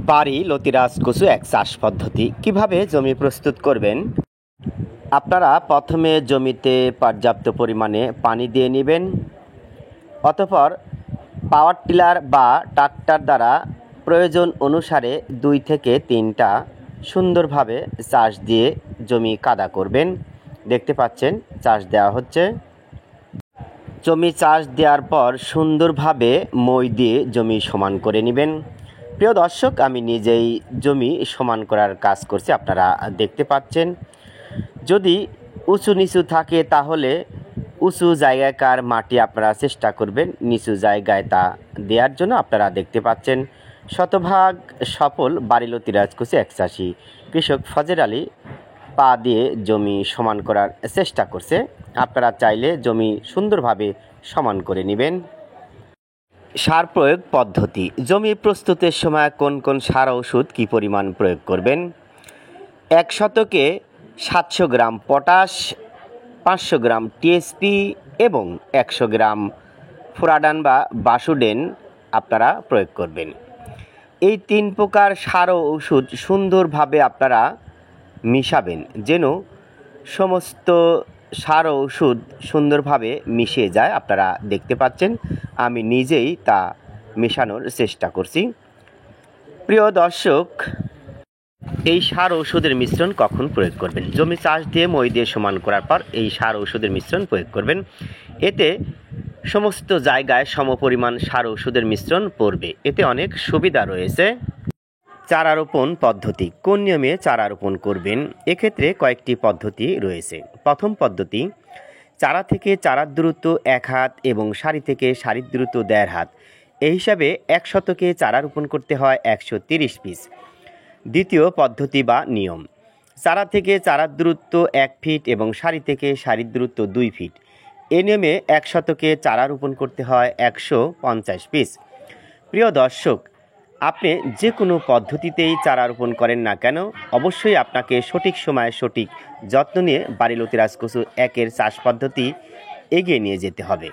বাড়ি লতিরাজ কচু এক চাষ পদ্ধতি কিভাবে জমি প্রস্তুত করবেন। আপনারা প্রথমে জমিতে পর্যাপ্ত পরিমাণে পানি দিয়ে নেবেন, অতঃপর পাওয়ার টিলার বা ট্রাক্টর দ্বারা প্রয়োজন অনুসারে 2 থেকে 3টা সুন্দরভাবে চাষ দিয়ে জমি কাদা করবেন। দেখতে পাচ্ছেন চাষ দেওয়া হচ্ছে। জমি চাষ দেওয়ার পর সুন্দরভাবে মই দিয়ে জমি সমান করে নেবেন। প্রিয় দর্শক, আমি নিজেই জমি সমান করার কাজ করছি, আপনারা দেখতে পাচ্ছেন। যদি উঁচু নিচু থাকে তাহলে উঁচু জায়গাকার মাটি আপনারা চেষ্টা করবেন নিচু জায়গায় তা দেওয়ার জন্য। আপনারা দেখতে পাচ্ছেন শতভাগ সফল বাড়ি লতিরাজ কচু এক চাষি কৃষক ফজর আলী পা দিয়ে জমি সমান করার চেষ্টা করছে। আপনারা চাইলে জমি সুন্দরভাবে সমান করে নেবেন। সার প্রয়োগ পদ্ধতি। জমি প্রস্তুতের সময় কোন কোন সার ওষুধ কী পরিমাণ প্রয়োগ করবেন। 1 শতকে 700 গ্রাম পটাশ, 500 গ্রাম টিএসপি এবং 100 গ্রাম ফুরাডান বা বাসুডেন আপনারা প্রয়োগ করবেন। এই 3 প্রকার সার ও ওষুধ সুন্দরভাবে আপনারা মিশাবেন, যেন সমস্ত সার ও ওষুধ সুন্দরভাবে মিশে যায়। আপনারা দেখতে পাচ্ছেন আমি নিজেই তা মেশানোর চেষ্টা করছি। প্রিয় দর্শক, এই সার ঔষধের মিশ্রণ কখন প্রয়োগ করবেন। জমি চাষ দিয়ে মই দিয়ে সমান করার পর এই সার ঔষধের মিশ্রণ প্রয়োগ করবেন। এতে সমস্ত জায়গায় সমপরিমাণ সার ঔষধের মিশ্রণ পড়বে। এতে অনেক সুবিধা রয়েছে। চারা রোপণ পদ্ধতি। কোন নিয়মে চারা রোপণ করবেন, এক্ষেত্রে কয়েকটি পদ্ধতি রয়েছে। প্রথম পদ্ধতি, চারা থেকে চারার দূরত্ব 1 হাত এবং সারি থেকে সারির দূরত্ব 1.5 হাত। এই হিসাবে 1 শতকে চারা রোপণ করতে হয় 130 পিস। দ্বিতীয় পদ্ধতি বা নিয়ম, চারা থেকে চারার দূরত্ব 1 ফিট এবং সারি থেকে সারির দূরত্ব 2 ফিট। এই নিয়মে 1 শতকে চারা রোপণ করতে হয় 150 পিস। প্রিয় দর্শক, আপনি যে কোনো পদ্ধতিতেই চারা রোপণ করেন না কেন, অবশ্যই আপনাকে সঠিক সময়ে সঠিক যত্ন নিয়ে বাড়ি লতিরাজ কচু একের চাষ পদ্ধতি এগিয়ে নিয়ে যেতে হবে।